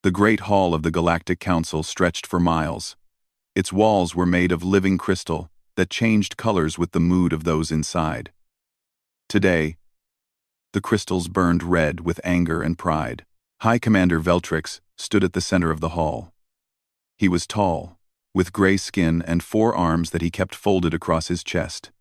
The great hall of the Galactic Council stretched for miles. Its walls were made of living crystal that changed colors with the mood of those inside. Today, the crystals burned red with anger and pride. High Commander Veltrix stood at the center of the hall. He was tall, with gray skin and 4 arms that he kept folded across his chest.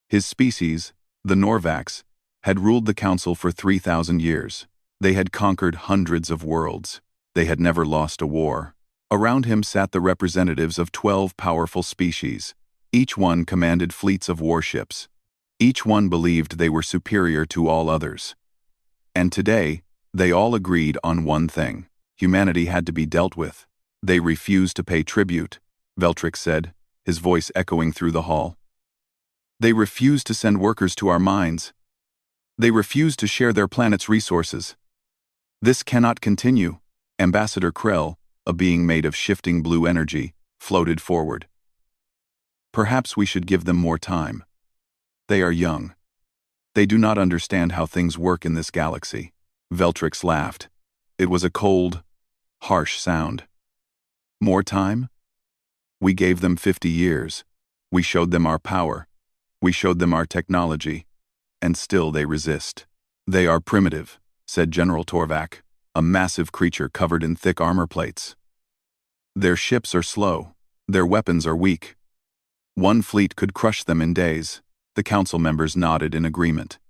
His species, the Norvax, had ruled the Council for 3,000 years. They had conquered hundreds of worlds. They had never lost a war. Around him sat the representatives of 12 powerful species. Each one commanded fleets of warships. Each one believed they were superior to all others. And today, they all agreed on one thing. Humanity had to be dealt with. They refused to pay tribute, Veltrix said, his voice echoing through the hall. They refused to send workers to our mines. They refused to share their planet's resources. This cannot continue. Ambassador Krell, a being made of shifting blue energy, floated forward. Perhaps we should give them more time. They are young. They do not understand how things work in this galaxy. Veltrix laughed. It was a cold, harsh sound. More time? We gave them 50 years. We showed them our power. We showed them our technology. And still they resist. They are primitive, said General Torvak, a massive creature covered in thick armor plates. Their ships are slow. Their weapons are weak. One fleet could crush them in days. The council members nodded in agreement.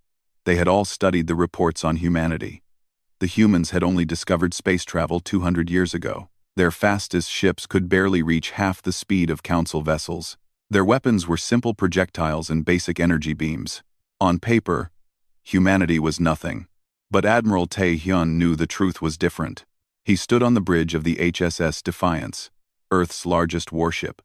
They had all studied the reports on humanity. The humans had only discovered space travel 200 years ago. Their fastest ships could barely reach half the speed of council vessels. Their weapons were simple projectiles and basic energy beams. On paper, humanity was nothing. But Admiral Tae-hyun knew the truth was different. He stood on the bridge of the HSS Defiance, Earth's largest warship.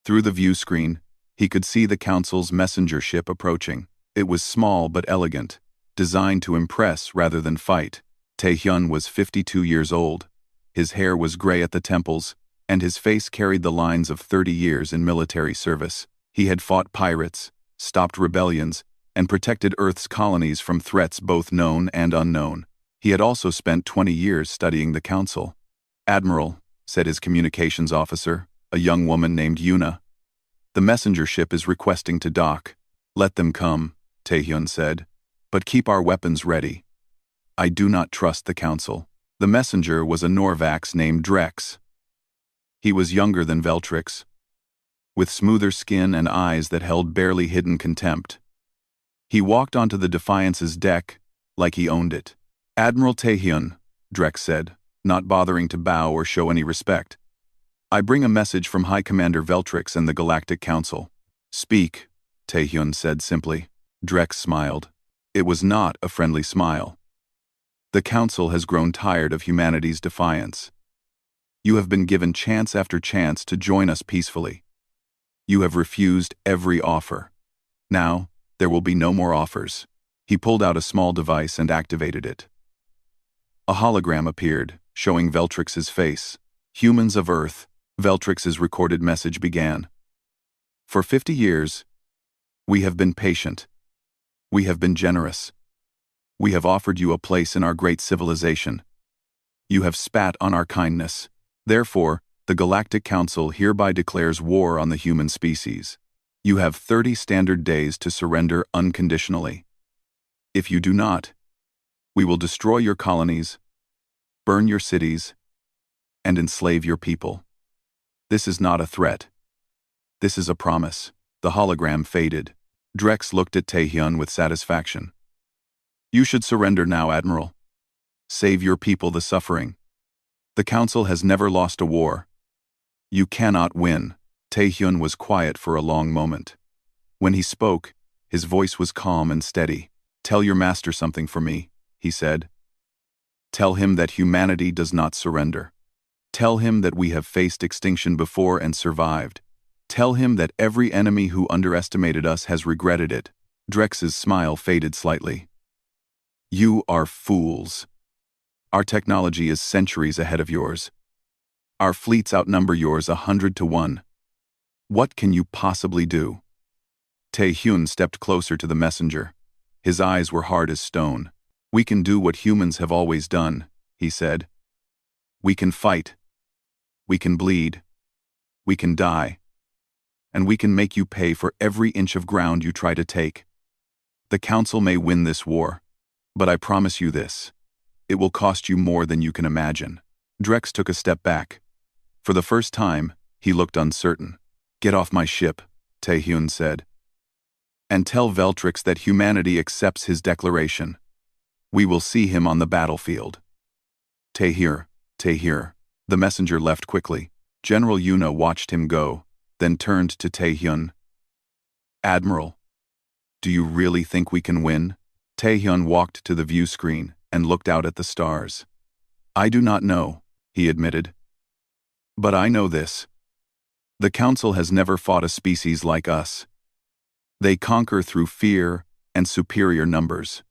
Through the view screen, he could see the Council's messenger ship approaching. It was small but elegant, designed to impress rather than fight. Tae-hyun was 52 years old. His hair was gray at the temples, and his face carried the lines of 30 years in military service. He had fought pirates, stopped rebellions, and protected Earth's colonies from threats both known and unknown. He had also spent 20 years studying the Council. "Admiral," said his communications officer, a young woman named Yuna. "The messenger ship is requesting to dock." "Let them come," Tae-hyun said, "but keep our weapons ready. I do not trust the Council." The messenger was a Norvax named Drex. He was younger than Veltrix, with smoother skin and eyes that held barely hidden contempt. He walked onto the Defiance's deck like he owned it. "Admiral Tae-hyun," Drex said, not bothering to bow or show any respect. "I bring a message from High Commander Veltrix and the Galactic Council." "Speak," Tae-hyun said simply. Drex smiled. It was not a friendly smile. "The Council has grown tired of humanity's defiance. You have been given chance after chance to join us peacefully. You have refused every offer. Now, there will be no more offers." He pulled out a small device and activated it. A hologram appeared, showing Veltrix's face. "Humans of Earth," Veltrix's recorded message began. "For 50 years, we have been patient. We have been generous. We have offered you a place in our great civilization. You have spat on our kindness. Therefore, the Galactic Council hereby declares war on the human species. You have 30 standard days to surrender unconditionally. If you do not, we will destroy your colonies, burn your cities, and enslave your people. This is not a threat. This is a promise." The hologram faded. Drex looked at Tae-hyun with satisfaction. "You should surrender now, Admiral. Save your people the suffering. The Council has never lost a war. You cannot win." Tae-hyun was quiet for a long moment. When he spoke, his voice was calm and steady. "Tell your master something for me," he said. "Tell him that humanity does not surrender. Tell him that we have faced extinction before and survived. Tell him that every enemy who underestimated us has regretted it." Drex's smile faded slightly. "You are fools. Our technology is centuries ahead of yours. Our fleets outnumber yours 100 to 1. What can you possibly do?" Tae-hyun stepped closer to the messenger. His eyes were hard as stone. "We can do what humans have always done," he said. We can fight. We can bleed. We can die. And we can make you pay for every inch of ground you try to take. The Council may win this war, but I promise you this. It will cost you more than you can imagine. Drex took a step back. For the first time, he looked uncertain. Get off my ship, Taehyun said. And tell Veltrix that humanity accepts his declaration. We will see him on the battlefield. Tahir. The messenger left quickly. General Yuna watched him go, then turned to Taehyun. Admiral, do you really think we can win? Taehyun walked to the view screen and looked out at the stars. I do not know, he admitted. But I know this. The Council has never fought a species like us. They conquer through fear and superior numbers.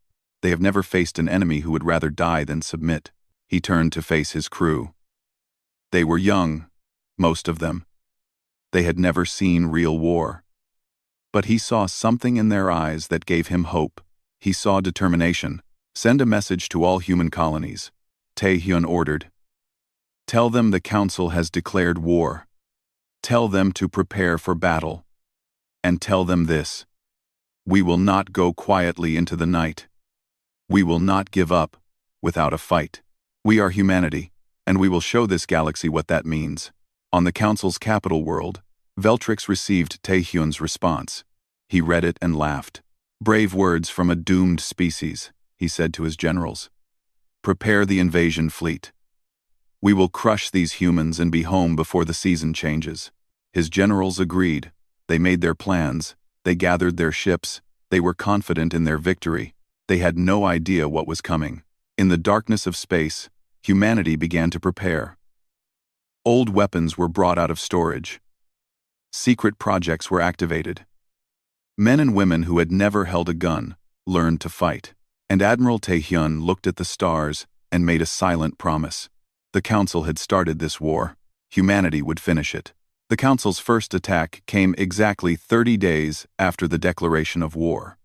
They have never faced an enemy who would rather die than submit. He turned to face his crew. They were young, most of them. They had never seen real war. But he saw something in their eyes that gave him hope. He saw determination. Send a message to all human colonies, Taehyun ordered. Tell them the Council has declared war. Tell them to prepare for battle. And tell them this. We will not go quietly into the night. We will not give up without a fight. We are humanity, and we will show this galaxy what that means. On the Council's capital world, Veltrix received Taehyun's response. He read it and laughed. Brave words from a doomed species, he said to his generals. Prepare the invasion fleet. We will crush these humans and be home before the season changes. His generals agreed. They made their plans. They gathered their ships. They were confident in their victory. They had no idea what was coming. In the darkness of space, humanity began to prepare. Old weapons were brought out of storage. Secret projects were activated. Men and women who had never held a gun learned to fight. And Admiral Taehyun looked at the stars and made a silent promise. The Council had started this war. Humanity would finish it. The Council's first attack came exactly 30 days after the declaration of war.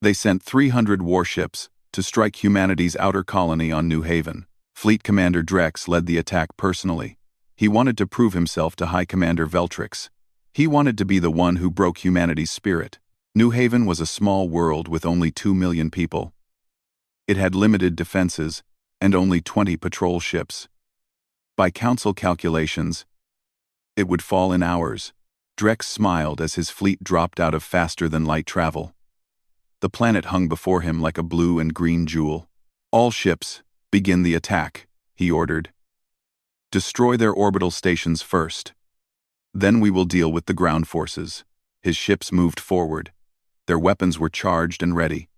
They sent 300 warships to strike humanity's outer colony on New Haven. Fleet Commander Drex led the attack personally. He wanted to prove himself to High Commander Veltrix. He wanted to be the one who broke humanity's spirit. New Haven was a small world with only 2 million people. It had limited defenses and only 20 patrol ships. By Council calculations, it would fall in hours. Drex smiled as his fleet dropped out of faster-than-light travel. The planet hung before him like a blue and green jewel. All ships, begin the attack, he ordered. Destroy their orbital stations first. Then we will deal with the ground forces. His ships moved forward. Their weapons were charged and ready.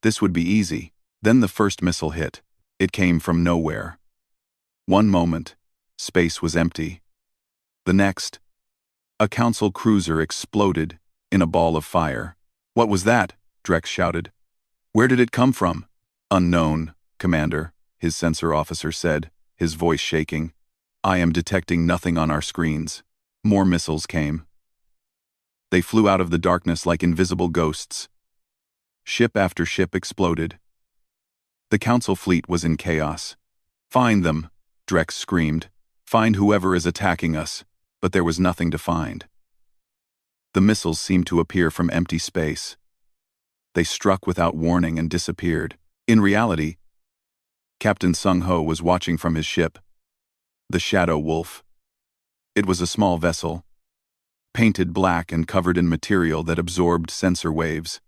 This would be easy. Then the first missile hit. It came from nowhere. One moment, space was empty. The next, a Council cruiser exploded in a ball of fire. What was that? Drex shouted. Where did it come from? Unknown, Commander, his sensor officer said, his voice shaking. I am detecting nothing on our screens. More missiles came. They flew out of the darkness like invisible ghosts. Ship after ship exploded. The Council fleet was in chaos. Find them, Drex screamed. Find whoever is attacking us. But there was nothing to find. The missiles seemed to appear from empty space. They struck without warning and disappeared. In reality, Captain Sung-ho was watching from his ship, the Shadow Wolf. It was a small vessel, painted black and covered in material that absorbed sensor waves.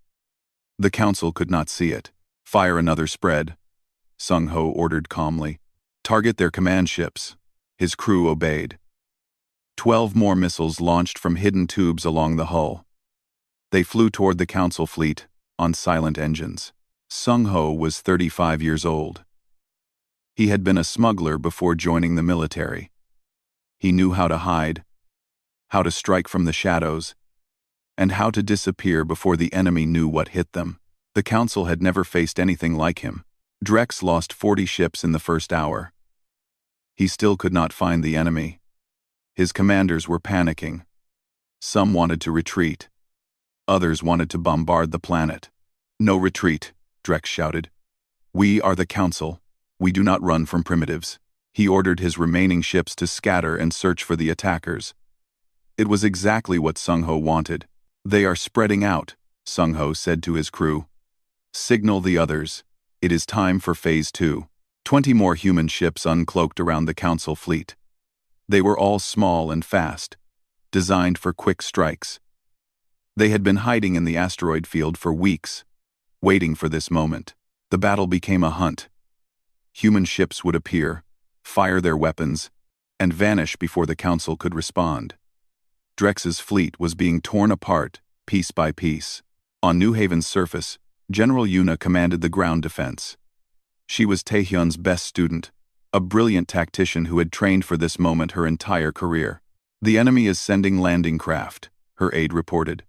The Council could not see it. Fire another spread, Sung-ho ordered calmly. Target their command ships. His crew obeyed. 12 more missiles launched from hidden tubes along the hull. They flew toward the Council fleet on silent engines. Sung-ho was 35 years old. He had been a smuggler before joining the military. He knew how to hide, how to strike from the shadows, and how to disappear before the enemy knew what hit them. The Council had never faced anything like him. Drex lost 40 ships in the first hour. He still could not find the enemy. His commanders were panicking. Some wanted to retreat. Others wanted to bombard the planet. No retreat, Drex shouted. We are the Council. We do not run from primitives. He ordered his remaining ships to scatter and search for the attackers. It was exactly what Sung-Ho wanted. "They are spreading out," Sung-Ho said to his crew. "Signal the others. It is time for Phase 2. 20 more human ships uncloaked around the Council fleet. They were all small and fast, designed for quick strikes. They had been hiding in the asteroid field for weeks, waiting for this moment. The battle became a hunt. Human ships would appear, fire their weapons, and vanish before the Council could respond. Drex's fleet was being torn apart, piece by piece. On New Haven's surface, General Yuna commanded the ground defense. She was Taehyun's best student, a brilliant tactician who had trained for this moment her entire career. "The enemy is sending landing craft," her aide reported.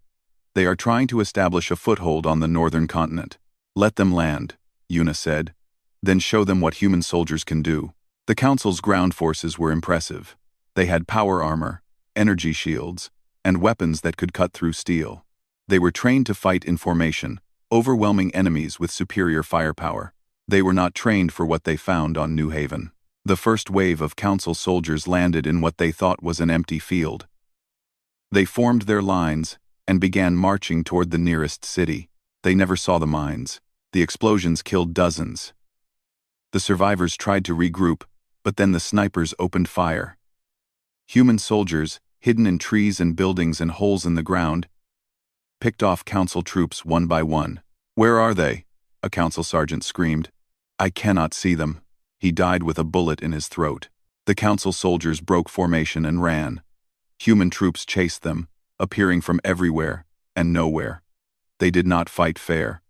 "They are trying to establish a foothold on the northern continent. Let them land," Yuna said. "Then show them what human soldiers can do." The Council's ground forces were impressive. They had power armor, energy shields, and weapons that could cut through steel. They were trained to fight in formation, overwhelming enemies with superior firepower. They were not trained for what they found on New Haven. The first wave of Council soldiers landed in what they thought was an empty field. They formed their lines and began marching toward the nearest city. They never saw the mines. The explosions killed dozens. The survivors tried to regroup, but then the snipers opened fire. Human soldiers, hidden in trees and buildings and holes in the ground, picked off Council troops one by one. "Where are they?" a Council sergeant screamed. "I cannot see them." He died with a bullet in his throat. The Council soldiers broke formation and ran. Human troops chased them, appearing from everywhere and nowhere. They did not fight fair.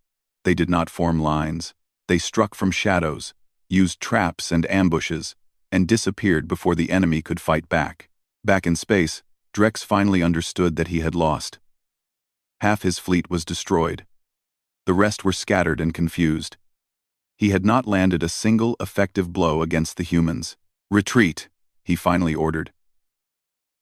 They did not form lines. They struck from shadows, used traps and ambushes, and disappeared before the enemy could fight back. Back in space, Drex finally understood that he had lost. Half his fleet was destroyed. The rest were scattered and confused. He had not landed a single effective blow against the humans. "Retreat," he finally ordered.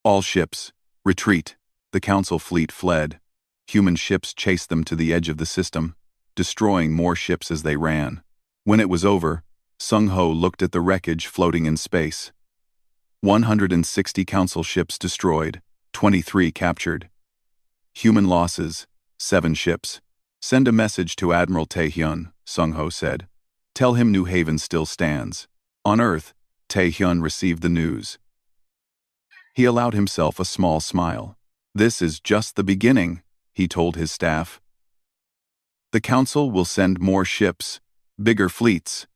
"All ships, retreat." The Council fleet fled. Human ships chased them to the edge of the system, destroying more ships as they ran. When it was over, Sung-Ho looked at the wreckage floating in space. 160 Council ships destroyed, 23 captured. Human losses, 7 ships. "Send a message to Admiral Taehyun," Sung-Ho said. "Tell him New Haven still stands." On Earth, Taehyun received the news. He allowed himself a small smile. "This is just the beginning," he told his staff. "The Council will send more ships, bigger fleets.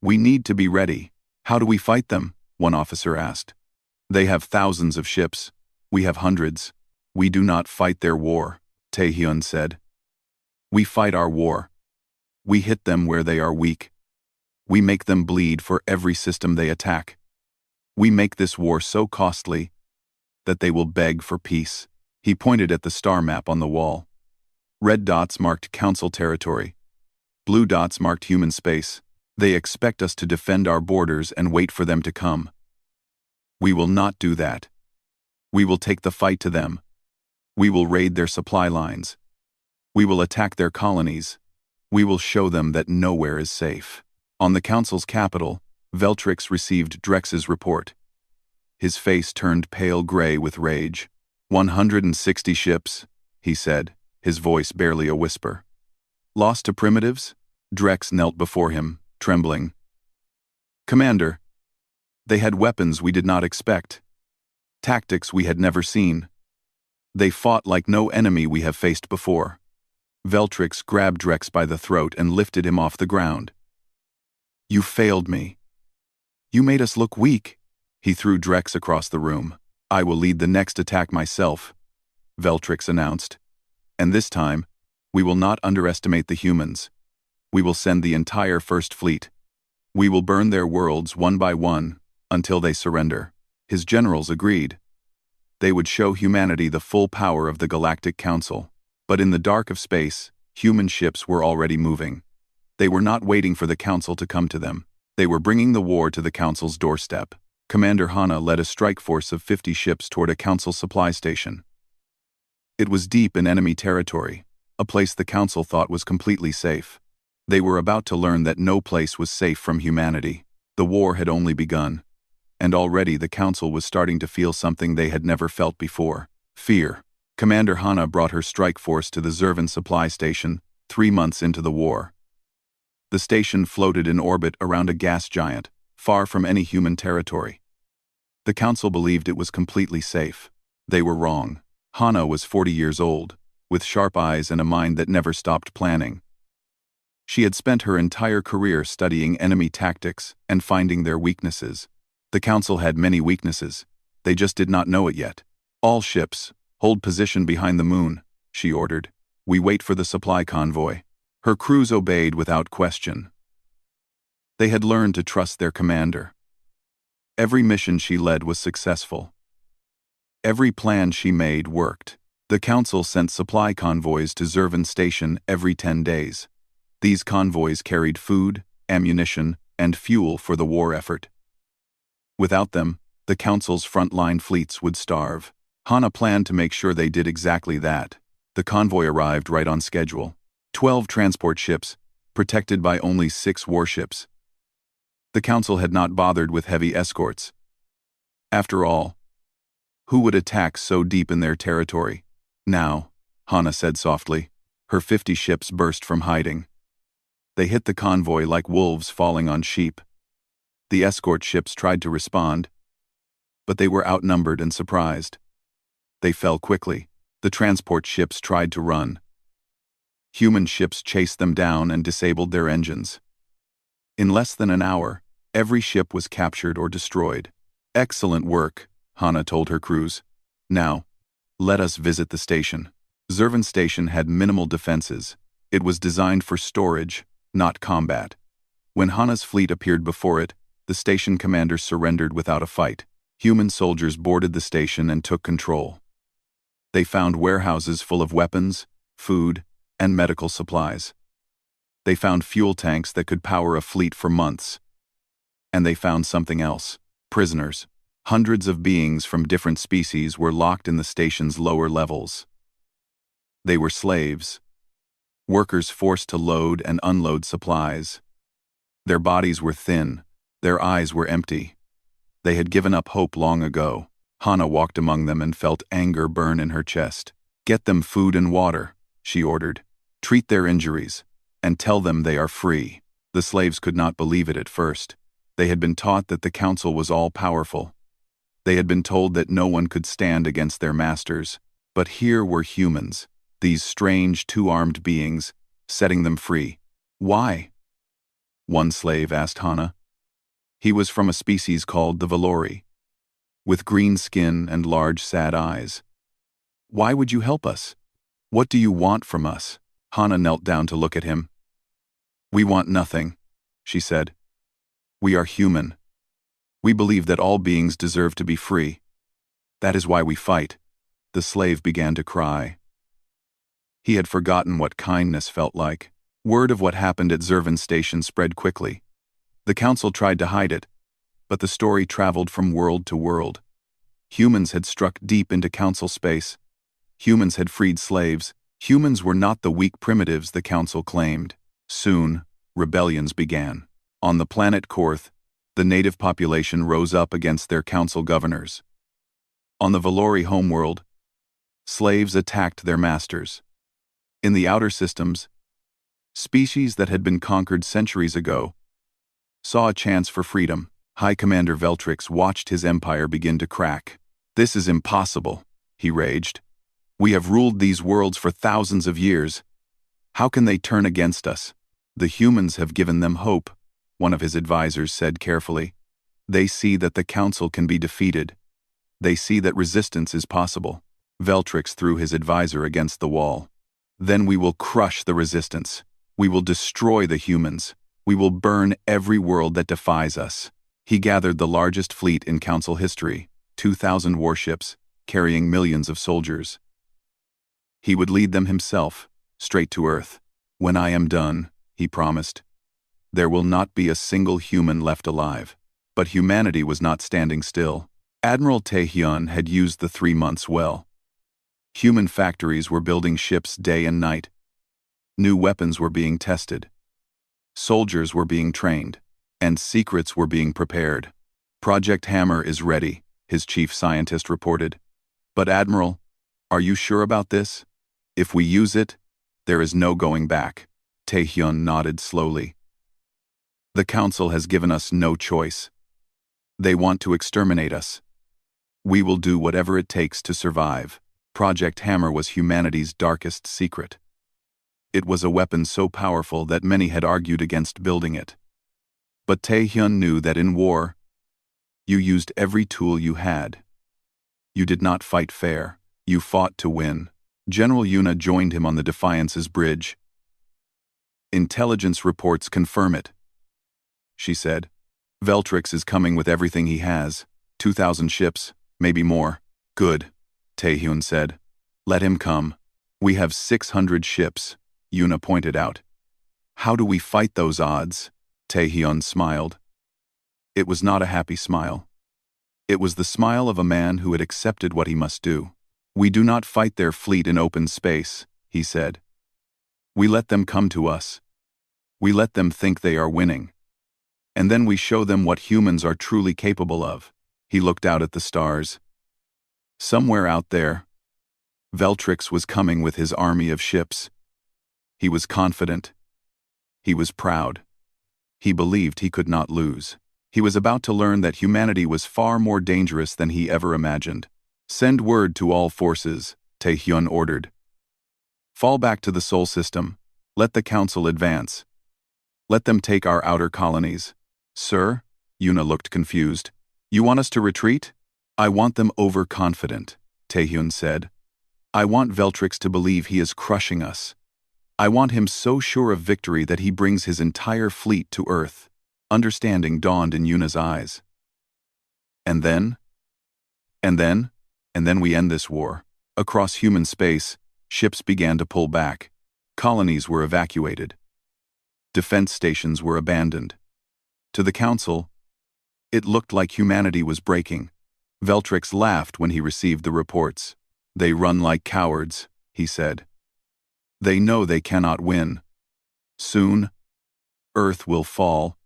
We need to be ready." "How do we fight them?" one officer asked. "They have thousands of ships. We have hundreds. We do not fight their war," Taehyun said. "We fight our war. We hit them where they are weak. We make them bleed for every system they attack. We make this war so costly that they will beg for peace." He pointed at the star map on the wall. Red dots marked Council territory. Blue dots marked human space. "They expect us to defend our borders and wait for them to come. We will not do that. We will take the fight to them. We will raid their supply lines. We will attack their colonies. We will show them that nowhere is safe." On the Council's capital, Veltrix received Drex's report. His face turned pale gray with rage. 160 ships, he said, his voice barely a whisper. "Lost to primitives?" Drex knelt before him, trembling. "Commander, they had weapons we did not expect. Tactics we had never seen. They fought like no enemy we have faced before." Veltrix grabbed Drex by the throat and lifted him off the ground. "You failed me. You made us look weak." He threw Drex across the room. "I will lead the next attack myself," Veltrix announced. "And this time, we will not underestimate the humans. We will send the entire First Fleet. We will burn their worlds one by one until they surrender." His generals agreed. They would show humanity the full power of the Galactic Council. But in the dark of space, human ships were already moving. They were not waiting for the Council to come to them. They were bringing the war to the Council's doorstep. Commander Hana led a strike force of 50 ships toward a Council supply station. It was deep in enemy territory, a place the Council thought was completely safe. They were about to learn that no place was safe from humanity. The war had only begun, and already the Council was starting to feel something they had never felt before: fear. Commander Hana brought her strike force to the Zervan supply station 3 months into the war. The station floated in orbit around a gas giant, far from any human territory. The Council believed it was completely safe. They were wrong. Hana was 40 years old, with sharp eyes and a mind that never stopped planning. She had spent her entire career studying enemy tactics and finding their weaknesses. The Council had many weaknesses. They just did not know it yet. "All ships, hold position behind the moon," she ordered. "We wait for the supply convoy." Her crews obeyed without question. They had learned to trust their commander. Every mission she led was successful. Every plan she made worked. The Council sent supply convoys to Zervan Station every 10 days. These convoys carried food, ammunition, and fuel for the war effort. Without them, the Council's frontline fleets would starve. Hana planned to make sure they did exactly that. The convoy arrived right on schedule. 12 transport ships, protected by only 6 warships. The Council had not bothered with heavy escorts. After all, who would attack so deep in their territory? "Now," Hana said softly. Her 50 ships burst from hiding. They hit the convoy like wolves falling on sheep. The escort ships tried to respond, but they were outnumbered and surprised. They fell quickly. The transport ships tried to run. Human ships chased them down and disabled their engines. In less than an hour, every ship was captured or destroyed. "Excellent work," Hana told her crews. "Now, let us visit the station." Zervan Station had minimal defenses. It was designed for storage, not combat. When Hana's fleet appeared before it, the station commander surrendered without a fight. Human soldiers boarded the station and took control. They found warehouses full of weapons, food, and medical supplies. They found fuel tanks that could power a fleet for months. And they found something else: prisoners. Hundreds of beings from different species were locked in the station's lower levels. They were slaves. Workers forced to load and unload supplies. Their bodies were thin. Their eyes were empty. They had given up hope long ago. Hana walked among them and felt anger burn in her chest. "Get them food and water," she ordered. "Treat their injuries, and tell them they are free." The slaves could not believe it at first. They had been taught that the Council was all-powerful. They had been told that no one could stand against their masters. But here were humans, these strange two-armed beings, setting them free. "Why?" one slave asked Hana. He was from a species called the Valori, with green skin and large sad eyes. "Why would you help us? What do you want from us?" Hana knelt down to look at him. "We want nothing," she said. "We are human. We believe that all beings deserve to be free. That is why we fight." The slave began to cry. He had forgotten what kindness felt like. Word of what happened at Zervan Station spread quickly. The Council tried to hide it, but the story traveled from world to world. Humans had struck deep into Council space. Humans had freed slaves. Humans were not the weak primitives the Council claimed. Soon, rebellions began. On the planet Korth, the native population rose up against their Council governors. On the Valori homeworld, slaves attacked their masters. In the outer systems, species that had been conquered centuries ago saw a chance for freedom. High Commander Veltrix watched his empire begin to crack. "This is impossible," he raged. "We have ruled these worlds for thousands of years. How can they turn against us?" "The humans have given them hope," one of his advisors said carefully. "They see that the Council can be defeated. They see that resistance is possible." Veltrix threw his advisor against the wall. "Then we will crush the resistance. We will destroy the humans. We will burn every world that defies us." He gathered the largest fleet in Council history, 2,000 warships, carrying millions of soldiers. He would lead them himself, straight to Earth. "When I am done," he promised, "there will not be a single human left alive." But humanity was not standing still. Admiral Taehyun had used the 3 months well. Human factories were building ships day and night. New weapons were being tested. Soldiers were being trained. And secrets were being prepared. Project Hammer is ready, his chief scientist reported. But Admiral, are you sure about this? If we use it, there is no going back. Taehyun nodded slowly. The Council has given us no choice. They want to exterminate us. We will do whatever it takes to survive. Project Hammer was humanity's darkest secret. It was a weapon so powerful that many had argued against building it. But Taehyun knew that in war, you used every tool you had. You did not fight fair. You fought to win. General Yuna joined him on the Defiance's bridge. Intelligence reports confirm it, she said. Veltrix is coming with everything he has. 2,000 ships, maybe more. Good, Taehyun said. Let him come. We have 600 ships, Yuna pointed out. How do we fight those odds? Taehyun smiled. It was not a happy smile. It was the smile of a man who had accepted what he must do. We do not fight their fleet in open space, he said. We let them come to us. We let them think they are winning. And then we show them what humans are truly capable of. He looked out at the stars. Somewhere out there, Veltrix was coming with his army of ships. He was confident. He was proud. He believed he could not lose. He was about to learn that humanity was far more dangerous than he ever imagined. Send word to all forces, Taehyun ordered. Fall back to the Sol system. Let the Council advance. Let them take our outer colonies. Sir? Yuna looked confused. You want us to retreat? I want them overconfident, Taehyun said. I want Veltrix to believe he is crushing us. I want him so sure of victory that he brings his entire fleet to Earth. Understanding dawned in Yuna's eyes. And then? And then we end this war. Across human space, ships began to pull back. Colonies were evacuated. Defense stations were abandoned. To the Council, it looked like humanity was breaking. Veltrix laughed when he received the reports. They run like cowards, he said. They know they cannot win. Soon, Earth will fall,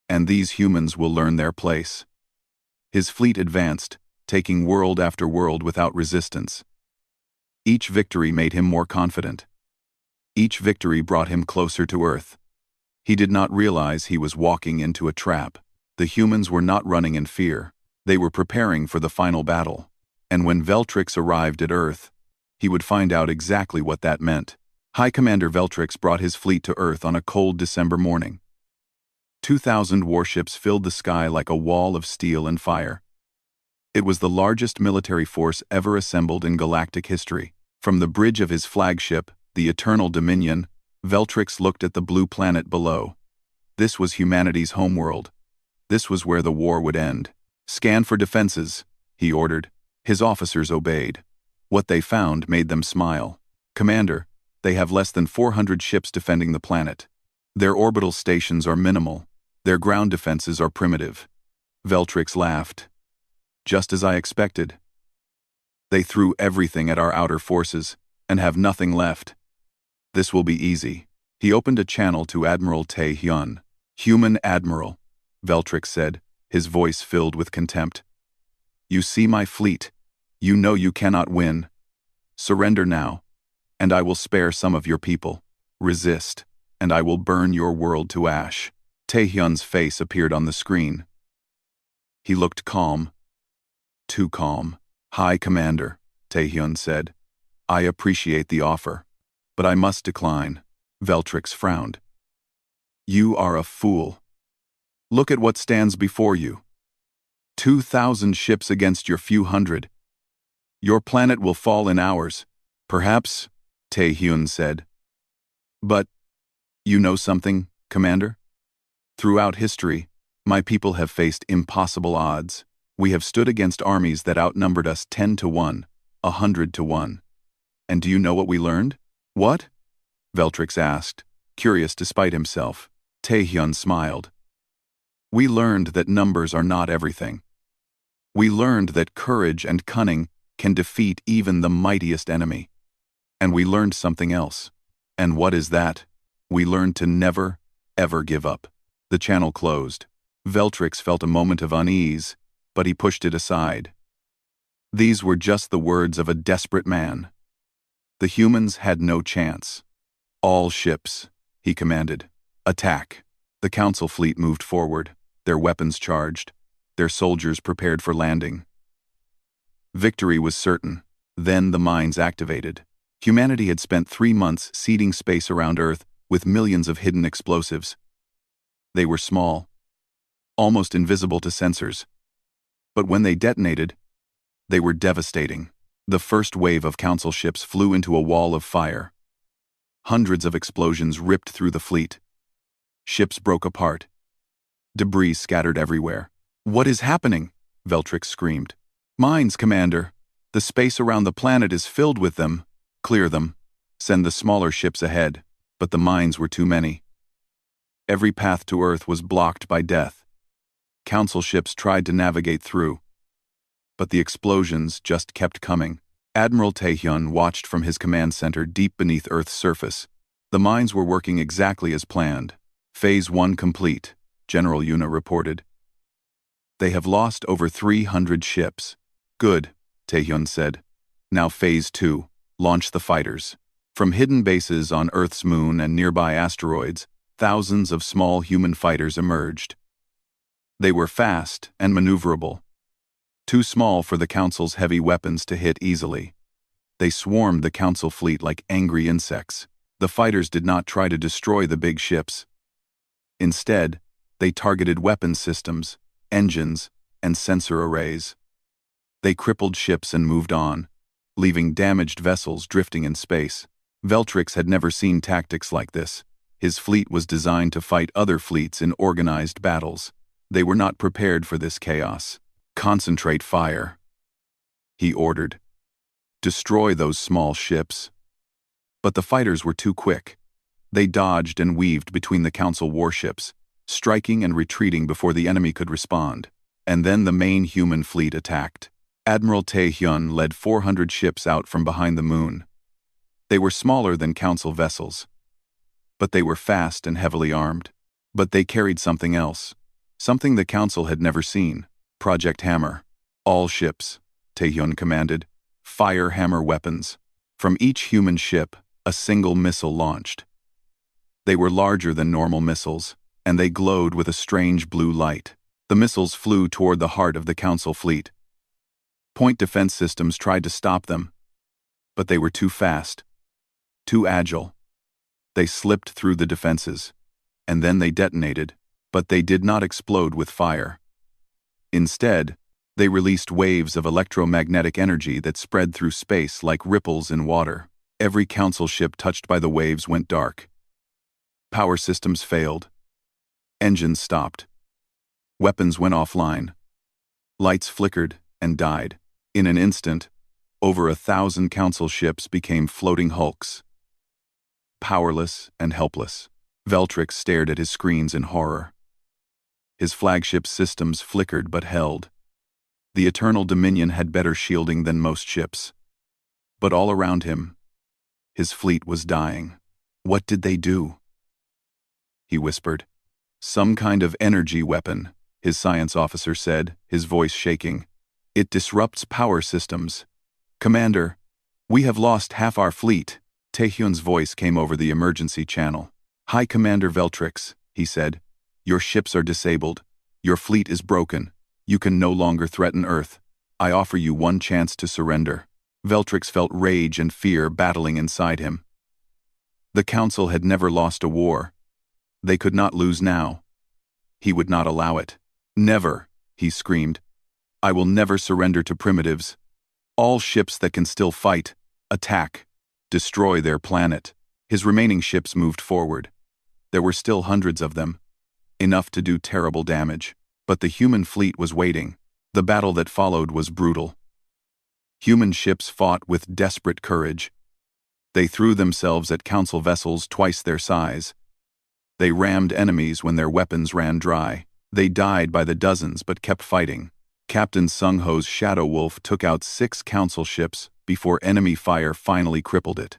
and these humans will learn their place. His fleet advanced, taking world after world without resistance. Each victory made him more confident. Each victory brought him closer to Earth. He did not realize he was walking into a trap. The humans were not running in fear. They were preparing for the final battle. And when Veltrix arrived at Earth, he would find out exactly what that meant. High Commander Veltrix brought his fleet to Earth on a cold December morning. 2,000 warships filled the sky like a wall of steel and fire. It was the largest military force ever assembled in galactic history. From the bridge of his flagship, the Eternal Dominion, Veltrix looked at the blue planet below. This was humanity's homeworld. This was where the war would end. Scan for defenses, he ordered. His officers obeyed. What they found made them smile. Commander, they have less than 400 ships defending the planet. Their orbital stations are minimal. Their ground defenses are primitive. Veltrix laughed. Just as I expected. They threw everything at our outer forces, and have nothing left. This will be easy. He opened a channel to Admiral Taehyun. Human Admiral, Veltrix said, his voice filled with contempt. You see my fleet. You know you cannot win. Surrender now, and I will spare some of your people. Resist, and I will burn your world to ash. Taehyun's face appeared on the screen. He looked calm. Too calm. High Commander, Taehyun said. I appreciate the offer, but I must decline. Veltrix frowned. You are a fool. Look at what stands before you. 2,000 ships against your few hundred. Your planet will fall in hours. Perhaps, Taehyun said. But, you know something, Commander? Throughout history, my people have faced impossible odds. We have stood against armies that outnumbered us 10 to 1, 100 to 1. And do you know what we learned? What? Veltrix asked, curious despite himself. Taehyun smiled. We learned that numbers are not everything. We learned that courage and cunning can defeat even the mightiest enemy. And we learned something else. And what is that? We learned to never, ever give up. The channel closed. Veltrix felt a moment of unease, but he pushed it aside. These were just the words of a desperate man. The humans had no chance. "All ships," he commanded. "Attack." The Council fleet moved forward, their weapons charged, their soldiers prepared for landing. Victory was certain. Then the mines activated. Humanity had spent 3 months seeding space around Earth with millions of hidden explosives. They were small, almost invisible to sensors. But when they detonated, they were devastating. The first wave of Council ships flew into a wall of fire. Hundreds of explosions ripped through the fleet. Ships broke apart. Debris scattered everywhere. "What is happening?" Veltrix screamed. "Mines, Commander. The space around the planet is filled with them. Clear them. Send the smaller ships ahead." But the mines were too many. Every path to Earth was blocked by death. Council ships tried to navigate through, but the explosions just kept coming. Admiral Taehyun watched from his command center deep beneath Earth's surface. The mines were working exactly as planned. Phase 1 complete, General Yuna reported. "They have lost over 300 ships." "Good," Taehyun said. "Now Phase 2, launch the fighters." From hidden bases on Earth's moon and nearby asteroids, thousands of small human fighters emerged. They were fast and maneuverable. Too small for the Council's heavy weapons to hit easily. They swarmed the Council fleet like angry insects. The fighters did not try to destroy the big ships. Instead, they targeted weapons systems, engines, and sensor arrays. They crippled ships and moved on, leaving damaged vessels drifting in space. Veltrix had never seen tactics like this. His fleet was designed to fight other fleets in organized battles. They were not prepared for this chaos. "Concentrate fire," he ordered. "Destroy those small ships." But the fighters were too quick. They dodged and weaved between the Council warships, striking and retreating before the enemy could respond. And then the main human fleet attacked. Admiral Taehyun led 400 ships out from behind the moon. They were smaller than Council vessels, but they were fast and heavily armed. But they carried something else, something the Council had never seen. Project Hammer. "All ships," Taehyun commanded. "Fire hammer weapons." From each human ship, a single missile launched. They were larger than normal missiles, and they glowed with a strange blue light. The missiles flew toward the heart of the Council fleet. Point defense systems tried to stop them, but they were too fast, too agile. They slipped through the defenses, and then they detonated, but they did not explode with fire. Instead, they released waves of electromagnetic energy that spread through space like ripples in water. Every Council ship touched by the waves went dark. Power systems failed. Engines stopped. Weapons went offline. Lights flickered and died. In an instant, over 1,000 Council ships became floating hulks. Powerless and helpless, Veltrix stared at his screens in horror. His flagship systems flickered but held. The Eternal Dominion had better shielding than most ships. But all around him, his fleet was dying. "What did they do?" he whispered. "Some kind of energy weapon," his science officer said, his voice shaking. "It disrupts power systems." "Commander, we have lost half our fleet." Taehyun's voice came over the emergency channel. "Hi, Commander Veltrix," he said. "Your ships are disabled. Your fleet is broken. You can no longer threaten Earth. I offer you one chance to surrender." Veltrix felt rage and fear battling inside him. The Council had never lost a war. They could not lose now. He would not allow it. "Never," he screamed. "I will never surrender to primitives. All ships that can still fight, attack, destroy their planet." His remaining ships moved forward. There were still hundreds of them, enough to do terrible damage. But the human fleet was waiting. The battle that followed was brutal. Human ships fought with desperate courage. They threw themselves at Council vessels twice their size. They rammed enemies when their weapons ran dry. They died by the dozens but kept fighting. Captain Sung-ho's Shadow Wolf took out 6 Council ships before enemy fire finally crippled it.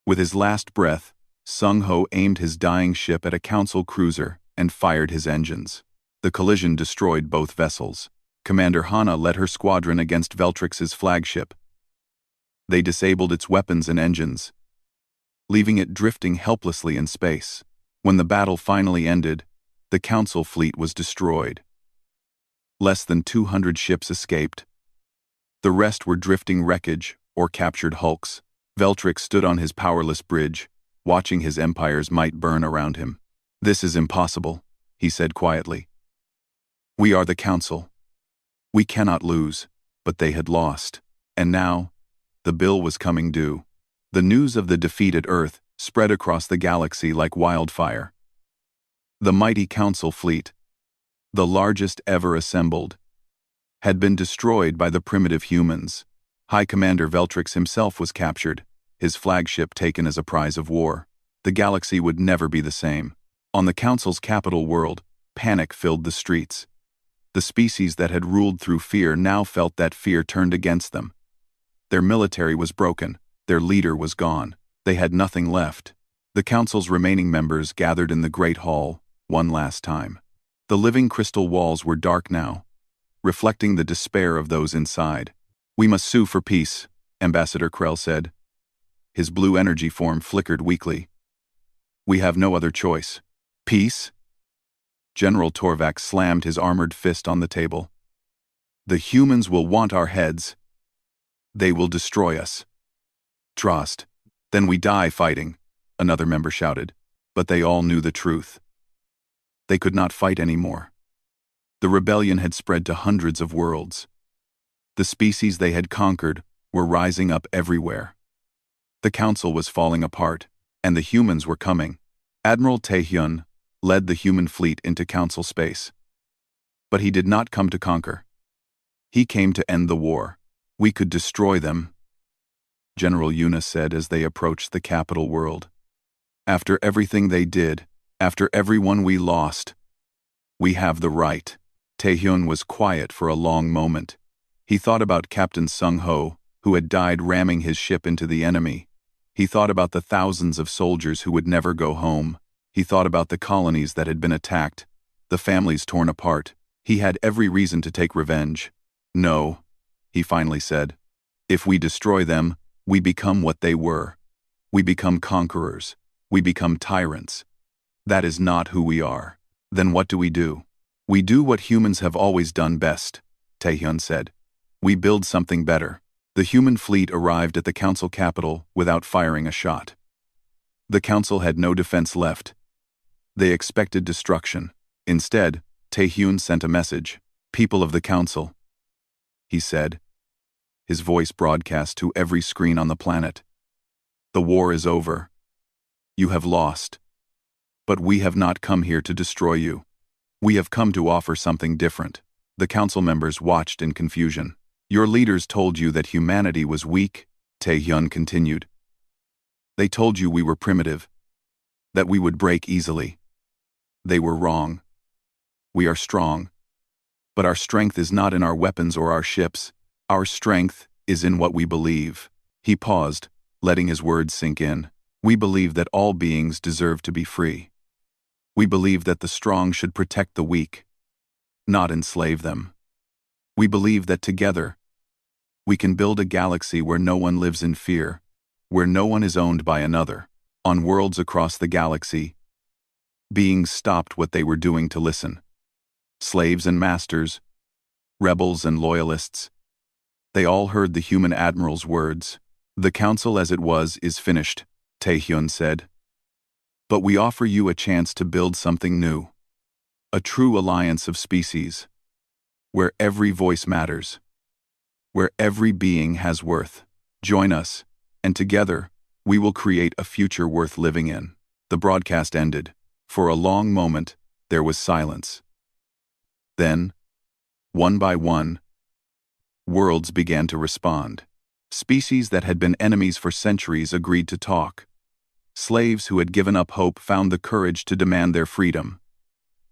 With his last breath, Sung-ho aimed his dying ship at a Council cruiser and fired his engines. The collision destroyed both vessels. Commander Hanna led her squadron against Veltrix's flagship. They disabled its weapons and engines, leaving it drifting helplessly in space. When the battle finally ended, the Council fleet was destroyed. Less than 200 ships escaped. The rest were drifting wreckage or captured hulks. Veltrix stood on his powerless bridge, watching his empire's might burn around him. "This is impossible," he said quietly. "We are the Council. We cannot lose." But they had lost. And now, the bill was coming due. The news of the defeat at Earth spread across the galaxy like wildfire. The mighty Council fleet, the largest ever assembled, had been destroyed by the primitive humans. High Commander Veltrix himself was captured, his flagship taken as a prize of war. The galaxy would never be the same. On the Council's capital world, panic filled the streets. The species that had ruled through fear now felt that fear turned against them. Their military was broken, their leader was gone, they had nothing left. The Council's remaining members gathered in the Great Hall, one last time. The living crystal walls were dark now, reflecting the despair of those inside. "We must sue for peace," Ambassador Krell said. His blue energy form flickered weakly. "We have no other choice." "Peace?" General Torvac slammed his armored fist on the table. "The humans will want our heads. They will destroy us." "Trust. Then we die fighting," another member shouted. But they all knew the truth. They could not fight anymore. The rebellion had spread to hundreds of worlds. The species they had conquered were rising up everywhere. The Council was falling apart, and the humans were coming. Admiral Taehyun led the human fleet into Council space. But he did not come to conquer. He came to end the war. "We could destroy them," General Yuna said as they approached the capital world. "After everything they did, after everyone we lost, we have the right." Taehyun was quiet for a long moment. He thought about Captain Sung-ho, who had died ramming his ship into the enemy. He thought about the thousands of soldiers who would never go home. He thought about the colonies that had been attacked, the families torn apart. He had every reason to take revenge. "No," he finally said. "If we destroy them, we become what they were. We become conquerors. We become tyrants. That is not who we are. Then what do? We do what humans have always done best," Taehyun said. "We build something better." The human fleet arrived at the Council capital without firing a shot. The Council had no defense left. They expected destruction. Instead, Taehyun sent a message. "People of the Council," he said, his voice broadcast to every screen on the planet. "The war is over. You have lost. But we have not come here to destroy you. We have come to offer something different." The Council members watched in confusion. "Your leaders told you that humanity was weak," Taehyun continued. "They told you we were primitive, that we would break easily. They were wrong. We are strong. But our strength is not in our weapons or our ships. Our strength is in what we believe." He paused, letting his words sink in. "We believe that all beings deserve to be free. We believe that the strong should protect the weak, not enslave them. We believe that together, we can build a galaxy where no one lives in fear, where no one is owned by another." On worlds across the galaxy, beings stopped what they were doing to listen. Slaves and masters, rebels and loyalists. They all heard the human admiral's words. "The Council as it was is finished," Taehyun said. "But we offer you a chance to build something new. A true alliance of species, where every voice matters, where every being has worth. Join us, and together, we will create a future worth living in." The broadcast ended. For a long moment, there was silence. Then, one by one, worlds began to respond. Species that had been enemies for centuries agreed to talk. Slaves who had given up hope found the courage to demand their freedom.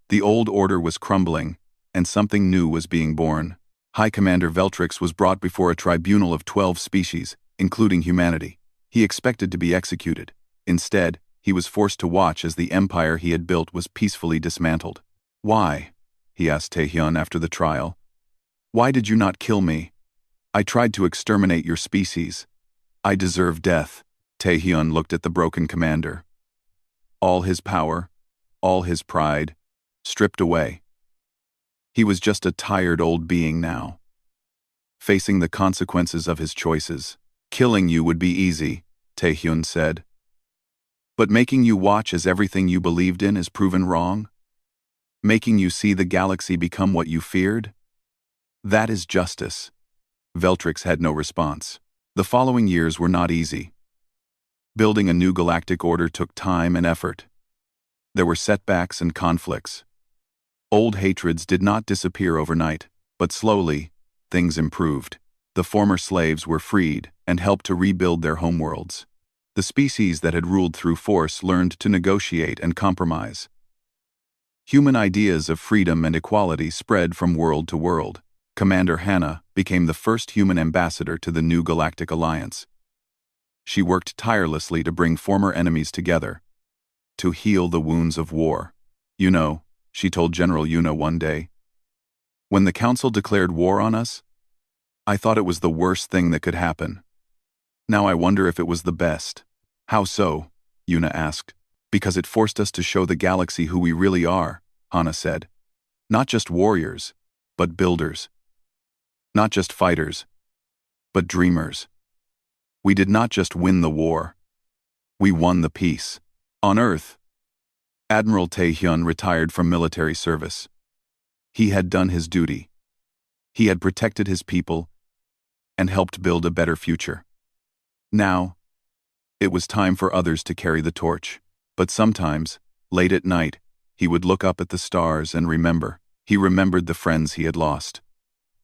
The old order was crumbling, and something new was being born. High Commander Veltrix was brought before a tribunal of 12 species, including humanity. He expected to be executed. Instead, he was forced to watch as the empire he had built was peacefully dismantled. "Why?" he asked Taehyun after the trial. "Why did you not kill me? I tried to exterminate your species. I deserve death." Taehyun looked at the broken commander. All his power, all his pride, stripped away. He was just a tired old being now, facing the consequences of his choices. "Killing you would be easy," Taehyun said. "But making you watch as everything you believed in is proven wrong? Making you see the galaxy become what you feared? That is justice." Veltrix had no response. The following years were not easy. Building a new galactic order took time and effort. There were setbacks and conflicts. Old hatreds did not disappear overnight, but slowly, things improved. The former slaves were freed and helped to rebuild their homeworlds. The species that had ruled through force learned to negotiate and compromise. Human ideas of freedom and equality spread from world to world. Commander Hannah became the first human ambassador to the new Galactic Alliance. She worked tirelessly to bring former enemies together, to heal the wounds of war. "You know," she told General Yuna one day, "when the Council declared war on us, I thought it was the worst thing that could happen. Now I wonder if it was the best." "How so?" Yuna asked. "Because it forced us to show the galaxy who we really are," Hannah said. "Not just warriors, but builders. Not just fighters, but dreamers. We did not just win the war. We won the peace." On Earth, Admiral Taehyun retired from military service. He had done his duty. He had protected his people and helped build a better future. Now, it was time for others to carry the torch. But sometimes, late at night, he would look up at the stars and remember. He remembered the friends he had lost,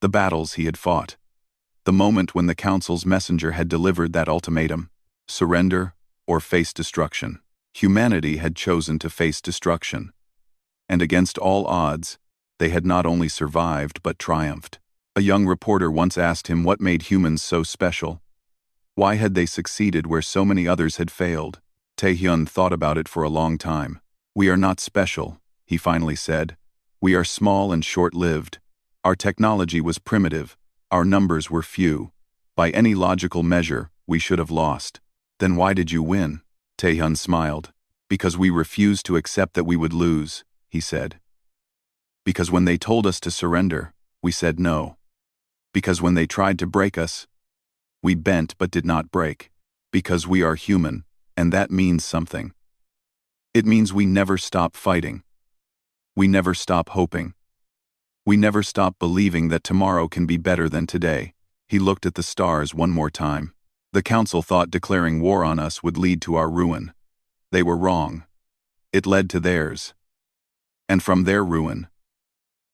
the battles he had fought, the moment when the Council's messenger had delivered that ultimatum: surrender or face destruction. Humanity had chosen to face destruction, and against all odds, they had not only survived but triumphed. A young reporter once asked him what made humans so special. Why had they succeeded where so many others had failed? Taehyun thought about it for a long time. "We are not special," he finally said. "We are small and short-lived. Our technology was primitive. Our numbers were few. By any logical measure, we should have lost." "Then why did you win?" Taehyun smiled. "Because we refused to accept that we would lose," he said. "Because when they told us to surrender, we said no. Because when they tried to break us, we bent but did not break. Because we are human, and that means something. It means we never stop fighting. We never stop hoping. We never stop believing that tomorrow can be better than today." He looked at the stars one more time. "The Council thought declaring war on us would lead to our ruin. They were wrong. It led to theirs. And from their ruin,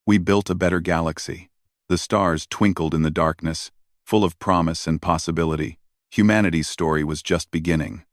we built a better galaxy." The stars twinkled in the darkness, full of promise and possibility. Humanity's story was just beginning.